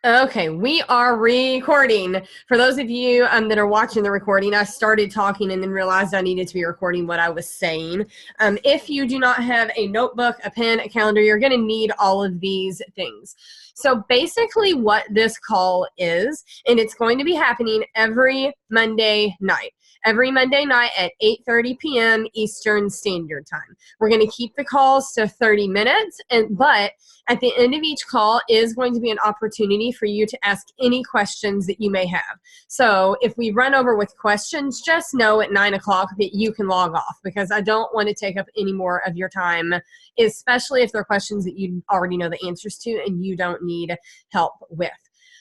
Okay, we are recording. For those of you that are watching the recording, I started talking and then realized I needed to be recording what I was saying. If you do not have a notebook, a pen, a calendar, you're going to need all of these things. So basically what this call is, and it's going to be happening every Monday night. Every Monday night at 8:30 p.m. Eastern Standard Time. We're going to keep the calls to 30 minutes, but at the end of each call is going to be an opportunity for you to ask any questions that you may have. So if we run over with questions, just know at 9 o'clock that you can log off, because I don't want to take up any more of your time, especially if they're questions that you already know the answers to and you don't need help with.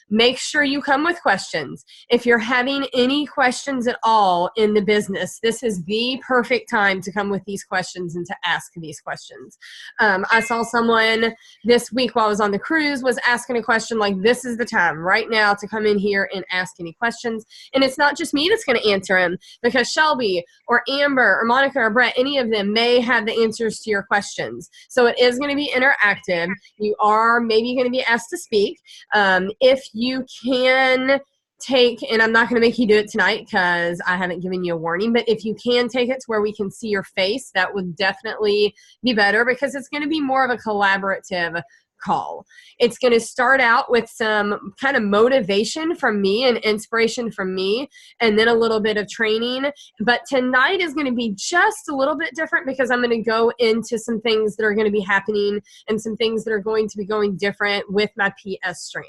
Make sure you come with questions. If you're having any questions at all in the business, this is the perfect time to come with these questions and to ask these questions. I saw someone this week while I was on the cruise was asking a question like, this is the time right now to come in here and ask any questions. And it's not just me that's going to answer them, because Shelby or Amber or Monica or Brett, any of them may have the answers to your questions. So it is going to be interactive. You are maybe going to be asked to speak. If you can take, and I'm not going to make you do it tonight because I haven't given you a warning, but if you can take it to where we can see your face, that would definitely be better, because it's going to be more of a collaborative call. It's going to start out with some kind of motivation from me and inspiration from me, and then a little bit of training. But tonight is going to be just a little bit different, because I'm going to go into some things that are going to be happening and some things that are going to be going different with my PS strand.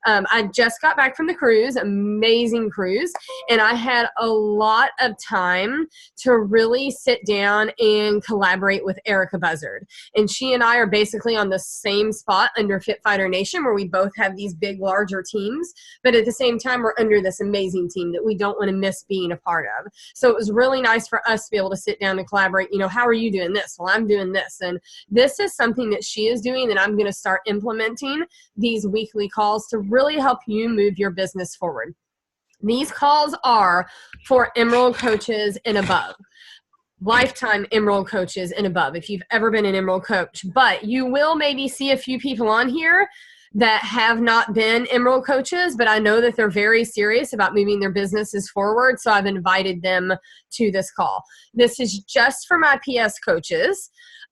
I just got back from the cruise, amazing cruise, and I had a lot of time to really sit down and collaborate with Erica Buzzard. And she and I are basically on the same spot under Fit Fighter Nation, where we both have these big, larger teams, but at the same time, we're under this amazing team that we don't want to miss being a part of. So it was really nice for us to be able to sit down and collaborate. You know, how are you doing this? Well, I'm doing this. And this is something that she is doing that I'm going to start implementing, these weekly calls, to really help you move your business forward. These calls are for Emerald coaches and above. Lifetime Emerald coaches and above, if you've ever been an Emerald coach. But you will maybe see a few people on here that have not been Emerald coaches, but I know that they're very serious about moving their businesses forward, so I've invited them to this call. This is just for my PS coaches.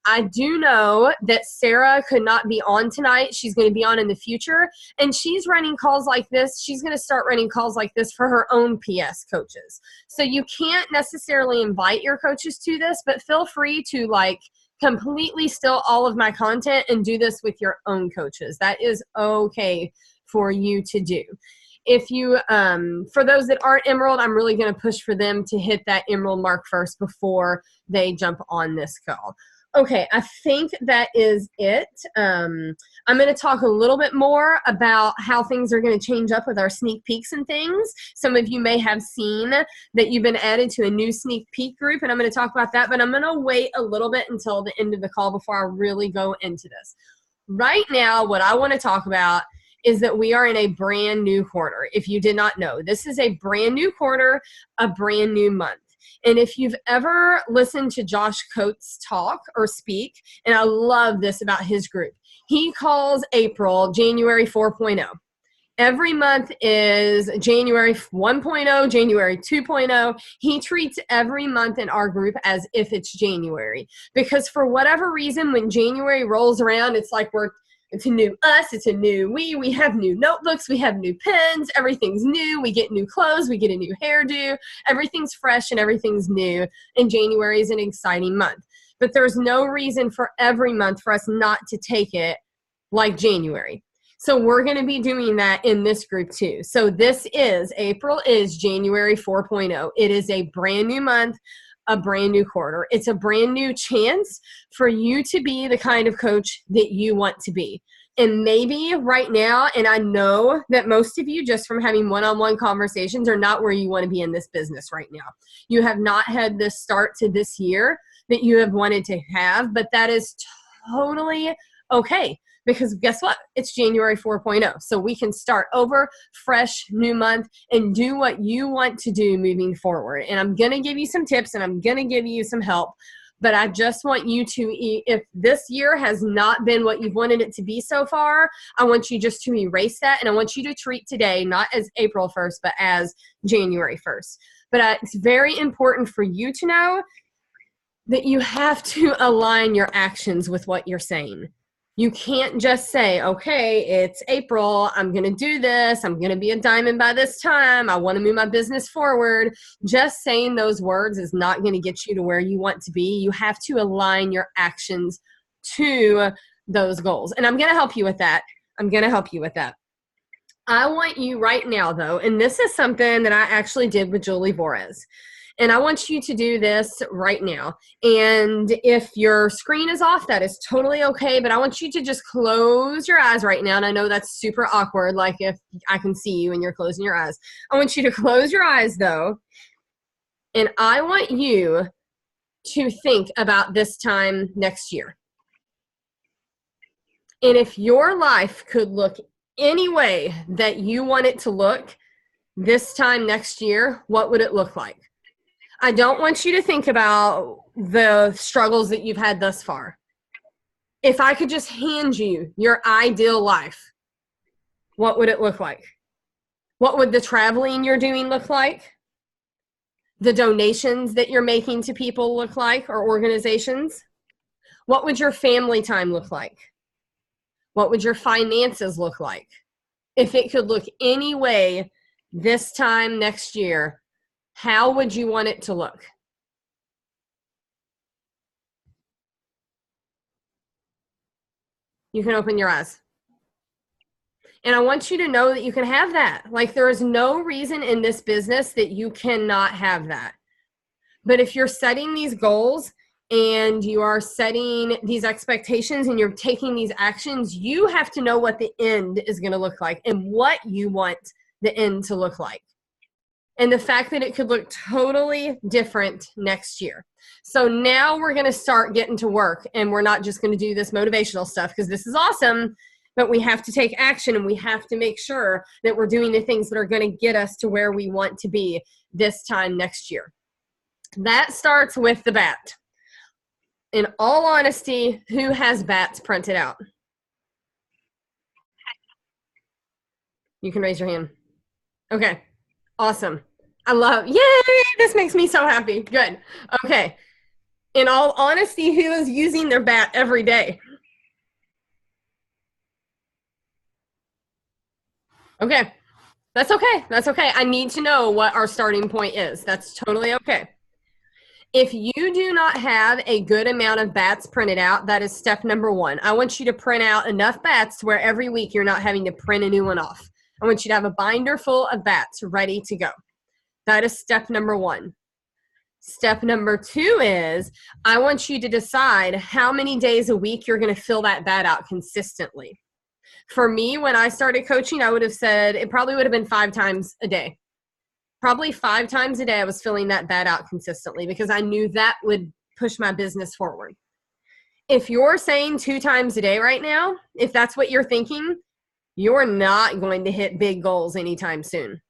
I do know that Sarah could not be on tonight. She's going to be on in the future, and she's running calls like this. She's going to start running calls like this for her own PS coaches. So you can't necessarily invite your coaches to this, but feel free to completely steal all of my content and do this with your own coaches. That is okay for you to do. If you, for those that aren't Emerald, I'm really going to push for them to hit that Emerald mark first before they jump on this call. Okay, I think that is it. I'm going to talk a little bit more about how things are going to change up with our sneak peeks and things. Some of you may have seen that you've been added to a new sneak peek group, and I'm going to talk about that, but I'm going to wait a little bit until the end of the call before I really go into this. Right now, what I want to talk about is that we are in a brand new quarter. If you did not know, this is a brand new quarter, a brand new month. And if you've ever listened to Josh Coates talk or speak, and I love this about his group, he calls April January 4.0. Every month is January 1.0, January 2.0. He treats every month in our group as if it's January. Because for whatever reason, when January rolls around, it's like it's a new us, it's a new we have new notebooks, we have new pens, everything's new, we get new clothes, we get a new hairdo, everything's fresh and everything's new, and January is an exciting month. But there's no reason for every month for us not to take it like January. So we're going to be doing that in this group too. So April is January 4.0. It is a brand new month, a brand new quarter. It's a brand new chance for you to be the kind of coach that you want to be. And maybe right now, and I know that most of you, just from having one-on-one conversations, are not where you want to be in this business right now. You have not had this start to this year that you have wanted to have, but that is totally okay. Because guess what? It's January 4.0. So we can start over, fresh, new month, and do what you want to do moving forward. And I'm going to give you some tips, and I'm going to give you some help. But I just want you to, if this year has not been what you've wanted it to be so far, I want you just to erase that. And I want you to treat today not as April 1st, but as January 1st. But it's very important for you to know that you have to align your actions with what you're saying. You can't just say, okay, it's April, I'm going to do this, I'm going to be a diamond by this time, I want to move my business forward. Just saying those words is not going to get you to where you want to be. You have to align your actions to those goals. And I'm going to help you with that. I want you right now, though, and this is something that I actually did with Julie Vorez. And I want you to do this right now. And if your screen is off, that is totally okay. But I want you to just close your eyes right now. And I know that's super awkward, like if I can see you and you're closing your eyes. I want you to close your eyes, though. And I want you to think about this time next year. And if your life could look any way that you want it to look this time next year, what would it look like? I don't want you to think about the struggles that you've had thus far. If I could just hand you your ideal life, what would it look like? What would the traveling you're doing look like? The donations that you're making to people look like, or organizations? What would your family time look like? What would your finances look like? If it could look any way this time next year, how would you want it to look? You can open your eyes. And I want you to know that you can have that. Like, there is no reason in this business that you cannot have that. But if you're setting these goals and you are setting these expectations and you're taking these actions, you have to know what the end is going to look like and what you want the end to look like. And the fact that it could look totally different next year. So now we're going to start getting to work, and we're not just going to do this motivational stuff because this is awesome, but we have to take action, and we have to make sure that we're doing the things that are going to get us to where we want to be this time next year. That starts with the bat. In all honesty, who has bats printed out? You can raise your hand. Okay. Awesome. I love, yay, this makes me so happy. Good. Okay. In all honesty, who is using their bat every day? Okay. That's okay. That's okay. I need to know what our starting point is. That's totally okay. If you do not have a good amount of bats printed out, that is step number one. I want you to print out enough bats to where every week you're not having to print a new one off. I want you to have a binder full of bats ready to go. That is step number one. Step number two is I want you to decide how many days a week you're going to fill that bat out consistently. For me, when I started coaching, I would have said it probably would have been 5 times a day. Probably 5 times a day I was filling that bat out consistently because I knew that would push my business forward. If you're saying 2 times a day right now, if that's what you're thinking, you're not going to hit big goals anytime soon.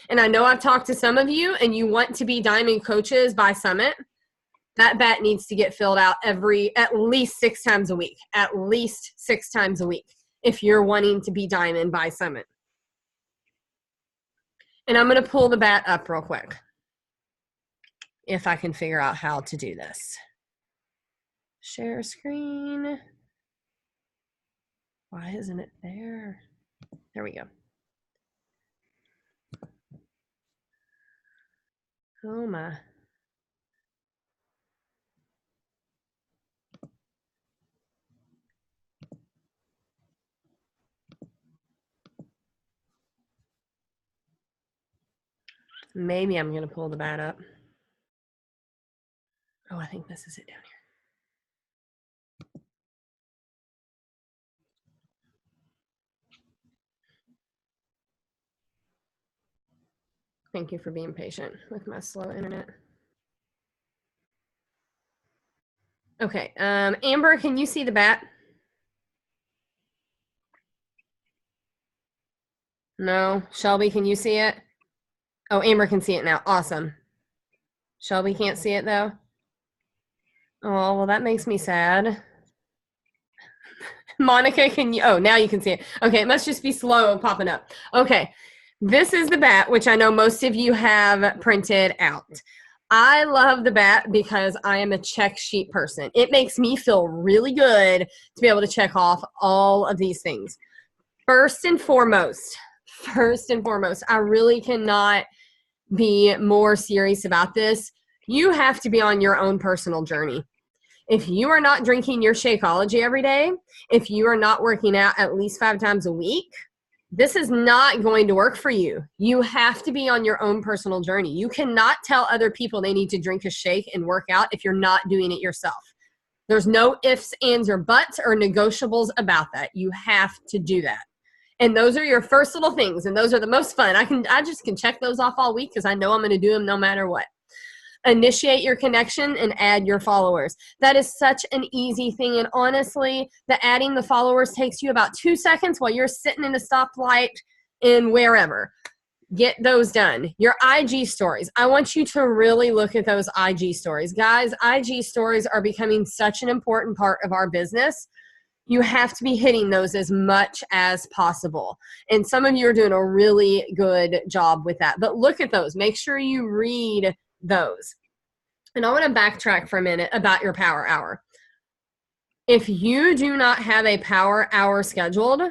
And I know I've talked to some of you and you want to be diamond coaches by Summit. That bat needs to get filled out at least 6 times a week, at least 6 times a week if you're wanting to be diamond by Summit. And I'm going to pull the bat up real quick if I can figure out how to do this. Share screen. Why isn't it there? There we go. Oh my. Maybe I'm going to pull the bat up. Oh, I think this is it down here. Thank you for being patient with my slow internet. Okay, Amber, can you see the bat? No. Shelby, can you see it? Oh, Amber can see it now. Awesome. Shelby can't see it though? Oh, well, that makes me sad. Monica, can you? Oh, now you can see it. Okay, it must just be slow popping up. Okay, this is the bat, which I know most of you have printed out. I love the bat because I am a check sheet person. It makes me feel really good to be able to check off all of these things. First and foremost, I really cannot be more serious about this. You have to be on your own personal journey. If you are not drinking your Shakeology every day, if you are not working out at least 5 times a week, this is not going to work for you. You have to be on your own personal journey. You cannot tell other people they need to drink a shake and work out if you're not doing it yourself. There's no ifs, ands, or buts or negotiables about that. You have to do that. And those are your first little things, and those are the most fun. I just can check those off all week because I know I'm going to do them no matter what. Initiate your connection and add your followers. That is such an easy thing. And honestly, the adding the followers takes you about 2 seconds while you're sitting in a stoplight in wherever. Get those done. Your IG stories. I want you to really look at those IG stories. Guys, IG stories are becoming such an important part of our business. You have to be hitting those as much as possible. And some of you are doing a really good job with that. But look at those. Make sure you read those. And I want to backtrack for a minute about your power hour. If you do not have a power hour scheduled,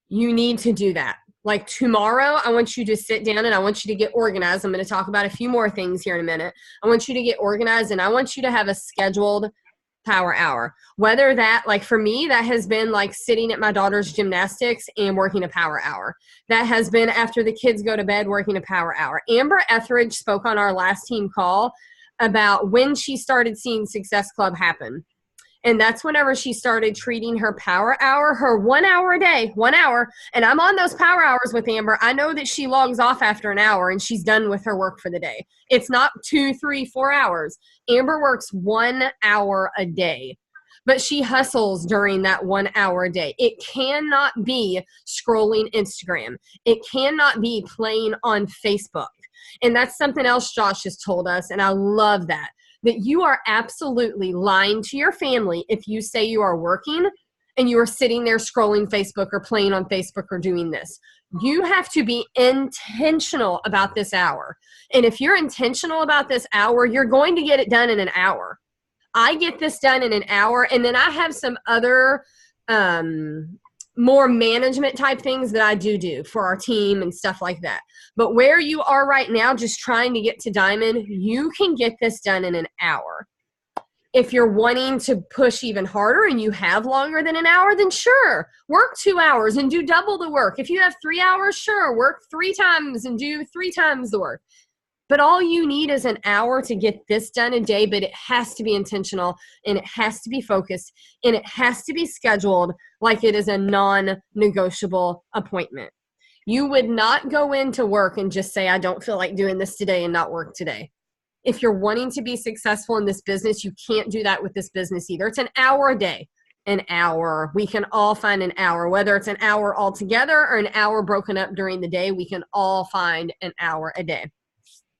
you need to do that. Like tomorrow, I want you to sit down and I want you to get organized. I'm going to talk about a few more things here in a minute. I want you to get organized and I want you to have a scheduled power hour. Whether that, like for me, that has been like sitting at my daughter's gymnastics and working a power hour. That has been after the kids go to bed working a power hour. Amber Etheridge spoke on our last team call about when she started seeing Success Club happen. And that's whenever she started treating her power hour, her 1 hour a day, 1 hour. And I'm on those power hours with Amber. I know that she logs off after an hour and she's done with her work for the day. It's not 2, 3, 4 hours. Amber works 1 hour a day, but she hustles during that 1 hour a day. It cannot be scrolling Instagram. It cannot be playing on Facebook. And that's something else Josh has told us. And I love that you are absolutely lying to your family if you say you are working and you are sitting there scrolling Facebook or playing on Facebook or doing this. You have to be intentional about this hour. And if you're intentional about this hour, you're going to get it done in an hour. I get this done in an hour, and then I have some other more management type things that I do for our team and stuff like that. But where you are right now, just trying to get to Diamond, you can get this done in an hour. If you're wanting to push even harder and you have longer than an hour, then sure, work 2 hours and do double the work. If you have 3 hours, sure, work 3 times and do 3 times the work. But all you need is an hour to get this done a day, but it has to be intentional and it has to be focused and it has to be scheduled like it is a non-negotiable appointment. You would not go into work and just say, I don't feel like doing this today and not work today. If you're wanting to be successful in this business, you can't do that with this business either. It's an hour a day. An hour. We can all find an hour, whether it's an hour altogether or an hour broken up during the day, we can all find an hour a day.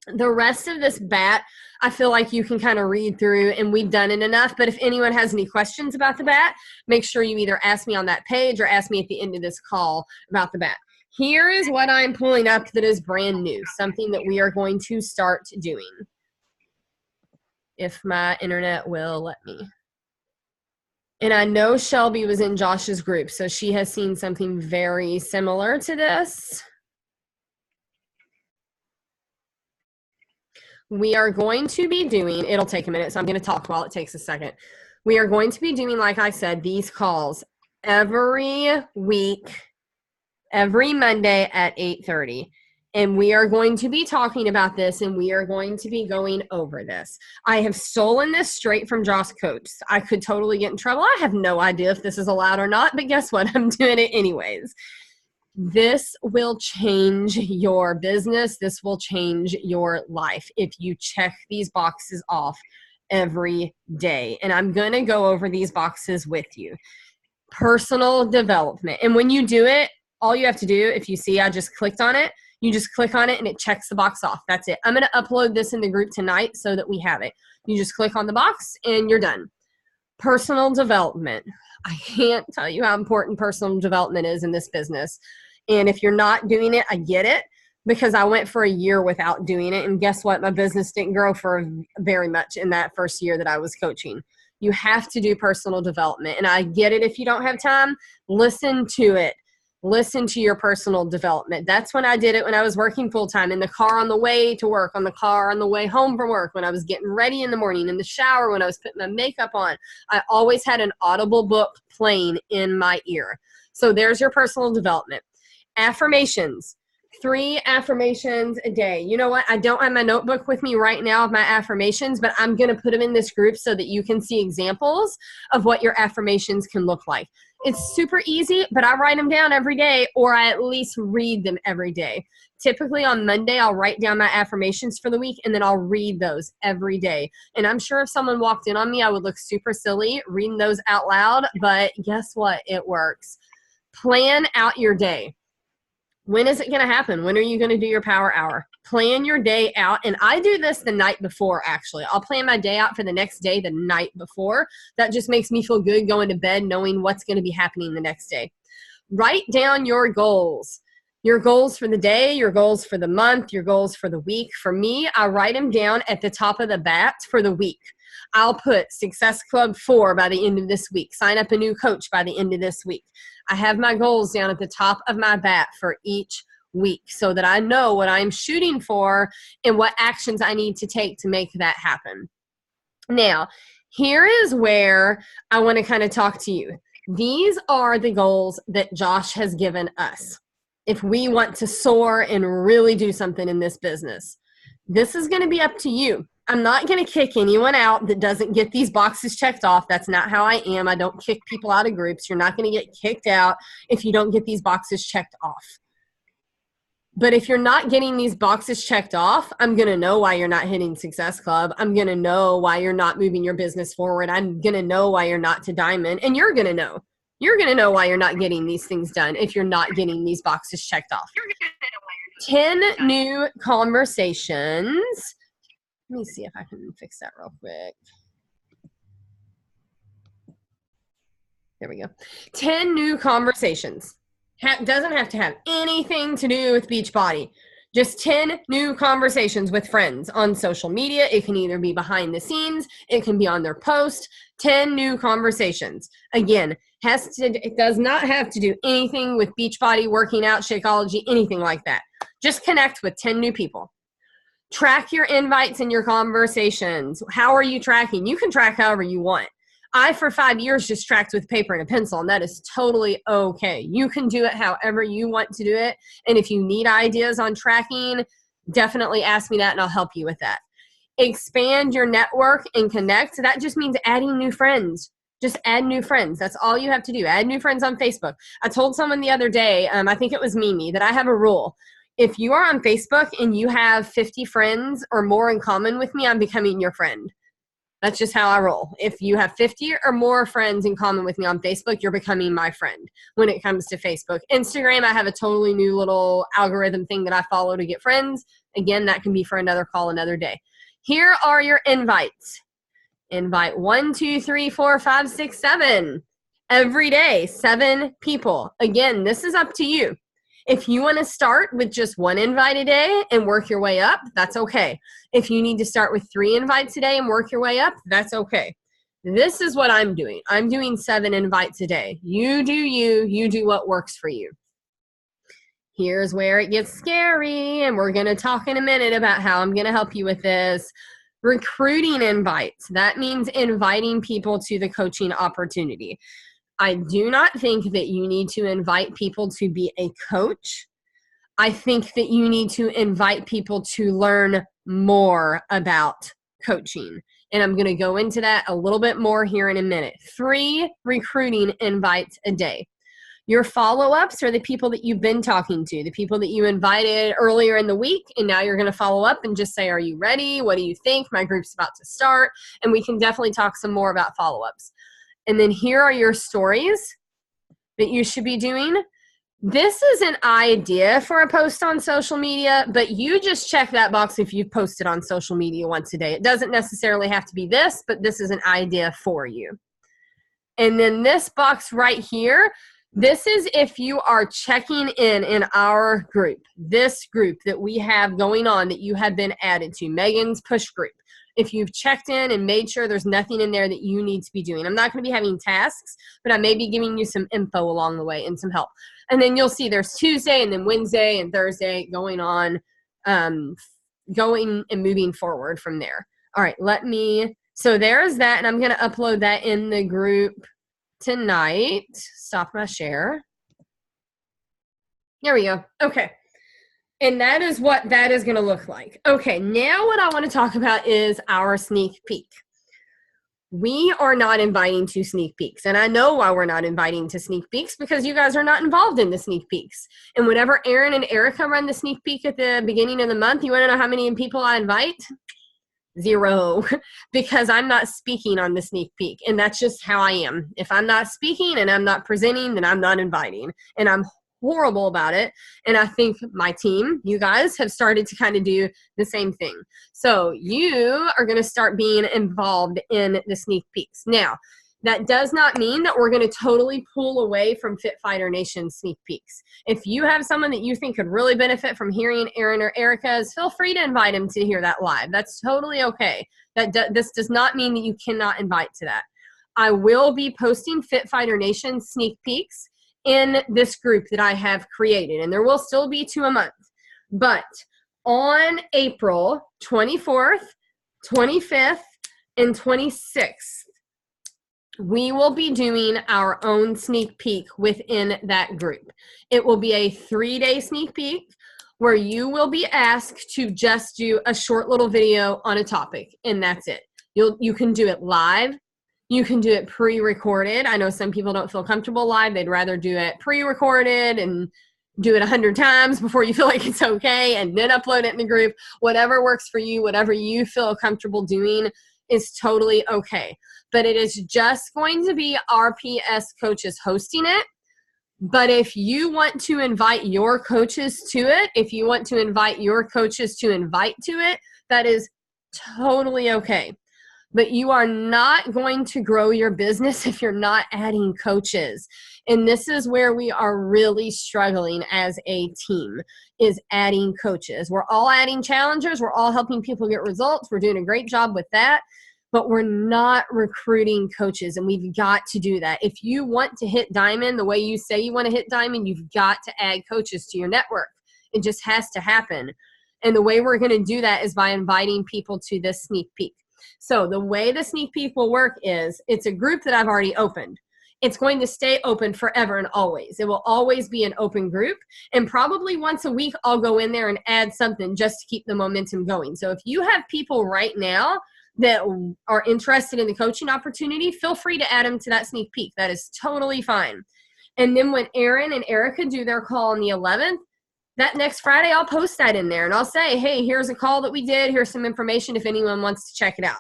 The rest of this bat, I feel like you can kind of read through and we've done it enough. But if anyone has any questions about the bat, make sure you either ask me on that page or ask me at the end of this call about the bat. Here is what I'm pulling up that is brand new, something that we are going to start doing. If my internet will let me. And I know Shelby was in Josh's group, so she has seen something very similar to this. We are going to be doing, it'll take a minute, so I'm going to talk while it takes a second. We are going to be doing, like I said, these calls every week, every Monday at 8:30. And we are going to be talking about this and we are going to be going over this. I have stolen this straight from Josh Coates. I could totally get in trouble. I have no idea if this is allowed or not, but guess what? I'm doing it anyways. This will change your business. This will change your life if you check these boxes off every day. And I'm going to go over these boxes with you. Personal development. And when you do it, all you have to do, if you see I just clicked on it, You just click on it and it checks the box off. That's it. I'm going to upload this in the group tonight so that we have it. You just click on the box and you're done. Personal development. I can't tell you how important personal development is in this business. And if you're not doing it, I get it, because I went for a year without doing it. And guess what? My business didn't grow for very much in that first year that I was coaching. You have to do personal development. And I get it. If you don't have time, listen to it. Listen to your personal development. That's when I did it, when I was working full-time, in the car on the way to work, on the car on the way home from work, when I was getting ready in the morning, in the shower, when I was putting my makeup on. I always had an Audible book playing in my ear. So there's your personal development. Affirmations. 3 affirmations a day. You know what? I don't have my notebook with me right now of my affirmations, but I'm going to put them in this group so that you can see examples of what your affirmations can look like. It's super easy, but I write them down every day, or I at least read them every day. Typically on Monday, I'll write down my affirmations for the week, and then I'll read those every day. And I'm sure if someone walked in on me, I would look super silly reading those out loud, but guess what? It works. Plan out your day. When is it going to happen? When are you going to do your power hour? Plan your day out. And I do this the night before, actually. I'll plan my day out for the next day the night before. That just makes me feel good going to bed knowing what's going to be happening the next day. Write down your goals. Your goals for the day, your goals for the month, your goals for the week. For me, I write them down at the top of the bat for the week. I'll put Success Club 4 by the end of this week. Sign up a new coach by the end of this week. I have my goals down at the top of my bat for each week so that I know what I'm shooting for and what actions I need to take to make that happen. Now, here is where I want to kind of talk to you. These are the goals that Josh has given us. If we want to soar and really do something in this business, this is going to be up to you. I'm not going to kick anyone out that doesn't get these boxes checked off. That's not how I am. I don't kick people out of groups. You're not going to get kicked out if you don't get these boxes checked off. But if you're not getting these boxes checked off, I'm going to know why you're not hitting Success Club. I'm going to know why you're not moving your business forward. I'm going to know why you're not to Diamond. And you're going to know. You're going to know why you're not getting these things done if you're not getting these boxes checked off. 10 new conversations. Let me see if I can fix that real quick. There we go. 10 new conversations. Doesn't have to have anything to do with Beachbody. Just 10 new conversations with friends on social media. It can either be behind the scenes. It can be on their post. 10 new conversations. Again, it does not have to do anything with Beachbody, working out, Shakeology, anything like that. Just connect with 10 new people. Track your invites and your conversations. How are you tracking? You can track however you want. I, for 5 years, just tracked with paper and a pencil, and that is totally okay. You can do it however you want to do it. And if you need ideas on tracking, definitely ask me that and I'll help you with that. Expand your network and connect. That just means adding new friends. Just add new friends. That's all you have to do. Add new friends on Facebook. I told someone the other day, I think it was Mimi, that I have a rule. If you are on Facebook and you have 50 friends or more in common with me, I'm becoming your friend. That's just how I roll. If you have 50 or more friends in common with me on Facebook, you're becoming my friend when it comes to Facebook. Instagram, I have a totally new little algorithm thing that I follow to get friends. Again, that can be for another call another day. Here are your invites. Invite 1, 2, 3, 4, 5, 6, 7. Every day, 7 people. Again, this is up to you. If you want to start with just 1 invite a day and work your way up, that's okay. If you need to start with 3 invites a day and work your way up, that's okay. This is what I'm doing. I'm doing 7 invites a day. You do you. You do what works for you. Here's where it gets scary, and we're going to talk in a minute about how I'm going to help you with this. Recruiting invites. That means inviting people to the coaching opportunity. I do not think that you need to invite people to be a coach. I think that you need to invite people to learn more about coaching. And I'm going to go into that a little bit more here in a minute. 3 recruiting invites a day. Your follow-ups are the people that you've been talking to, the people that you invited earlier in the week, and now you're going to follow up and just say, are you ready? What do you think? My group's about to start. And we can definitely talk some more about follow-ups. And then here are your stories that you should be doing. This is an idea for a post on social media, but you just check that box if you've posted on social media once a day. It doesn't necessarily have to be this, but this is an idea for you. And then this box right here, this is if you are checking in our group, this group that we have going on that you have been added to, Megan's push group. If you've checked in and made sure there's nothing in there that you need to be doing. I'm not going to be having tasks, but I may be giving you some info along the way and some help. And then you'll see there's Tuesday and then Wednesday and Thursday going on, going and moving forward from there. All right, so there's that, and I'm going to upload that in the group tonight. Stop my share. There we go. Okay. And that is what that is going to look like. Okay, now what I want to talk about is our sneak peek. We are not inviting to sneak peeks. And I know why we're not inviting to sneak peeks, because you guys are not involved in the sneak peeks. And whenever Erin and Erica run the sneak peek at the beginning of the month, you want to know how many people I invite? 0, because I'm not speaking on the sneak peek. And that's just how I am. If I'm not speaking and I'm not presenting, then I'm not inviting. And I'm horrible about it. And I think my team, you guys, have started to kind of do the same thing. So you are going to start being involved in the sneak peeks. Now, that does not mean that we're going to totally pull away from Fit Fighter Nation sneak peeks. If you have someone that you think could really benefit from hearing Erin or Erica's, feel free to invite them to hear that live. That's totally okay. This does not mean that you cannot invite to that. I will be posting Fit Fighter Nation sneak peeks in this group that I have created, and there will still be 2 a month. But on April 24th, 25th, and 26th, we will be doing our own sneak peek within that group. It will be a 3-day sneak peek where you will be asked to just do a short little video on a topic, and that's it. You can do it live. You can do it pre-recorded. I know some people don't feel comfortable live. They'd rather do it pre-recorded and do it 100 times before you feel like it's okay, and then upload it in the group. Whatever works for you, whatever you feel comfortable doing is totally okay. But it is just going to be RPS coaches hosting it. But if you want to invite your coaches to it, if you want to invite your coaches to invite to it, that is totally okay. But you are not going to grow your business if you're not adding coaches. And this is where we are really struggling as a team, is adding coaches. We're all adding challengers. We're all helping people get results. We're doing a great job with that. But we're not recruiting coaches, and we've got to do that. If you want to hit diamond the way you say you want to hit diamond, you've got to add coaches to your network. It just has to happen. And the way we're going to do that is by inviting people to this sneak peek. So the way the sneak peek will work is, it's a group that I've already opened. It's going to stay open forever and always. It will always be an open group. And probably once a week, I'll go in there and add something just to keep the momentum going. So if you have people right now that are interested in the coaching opportunity, feel free to add them to that sneak peek. That is totally fine. And then when Erin and Erica do their call on the 11th, that next Friday, I'll post that in there and I'll say, hey, here's a call that we did. Here's some information if anyone wants to check it out.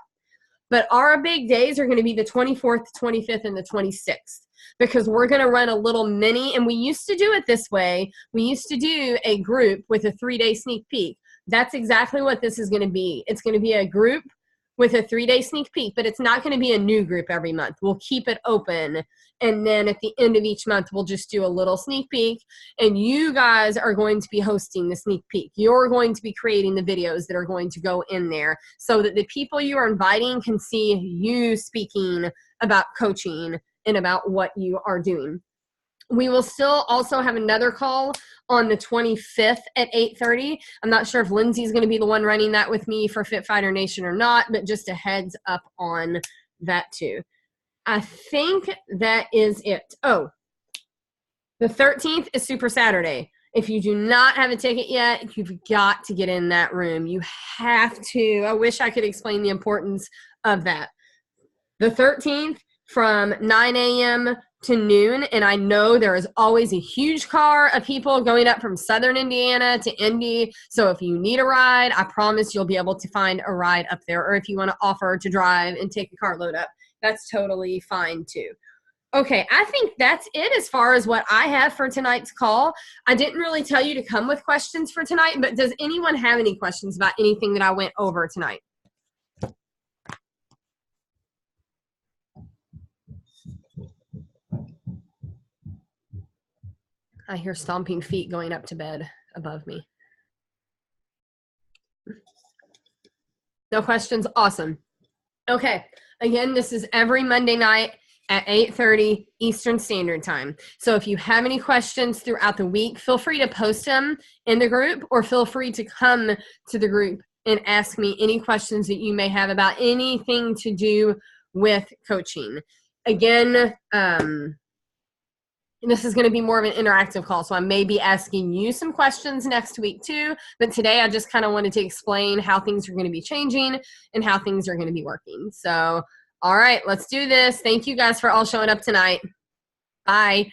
But our big days are going to be the 24th, 25th, and the 26th, because we're going to run a little mini. And we used to do it this way. We used to do a group with a 3-day sneak peek. That's exactly what this is going to be. It's going to be a group with a 3-day sneak peek, but it's not going to be a new group every month. We'll keep it open. And then at the end of each month, we'll just do a little sneak peek. And you guys are going to be hosting the sneak peek. You're going to be creating the videos that are going to go in there so that the people you are inviting can see you speaking about coaching and about what you are doing. We will still also have another call on the 25th at 8:30. I'm not sure if Lindsay's going to be the one running that with me for Fit Fighter Nation or not, but just a heads up on that too. I think that is it. Oh, the 13th is Super Saturday. If you do not have a ticket yet, you've got to get in that room. You have to. I wish I could explain the importance of that. The 13th from 9 a.m. to noon, and I know there is always a huge car of people going up from Southern Indiana to Indy. So if you need a ride, I promise you'll be able to find a ride up there. Or if you want to offer to drive and take a carload up, that's totally fine too. Okay, I think that's it as far as what I have for tonight's call. I didn't really tell you to come with questions for tonight, but does anyone have any questions about anything that I went over tonight? I hear stomping feet going up to bed above me. No questions? Awesome. Okay, again, this is every Monday night at 8:30 Eastern Standard Time. So if you have any questions throughout the week, feel free to post them in the group, or feel free to come to the group and ask me any questions that you may have about anything to do with coaching. Again, this is going to be more of an interactive call, so I may be asking you some questions next week too, but today I just kind of wanted to explain how things are going to be changing and how things are going to be working. So, all right, let's do this. Thank you guys for all showing up tonight. Bye.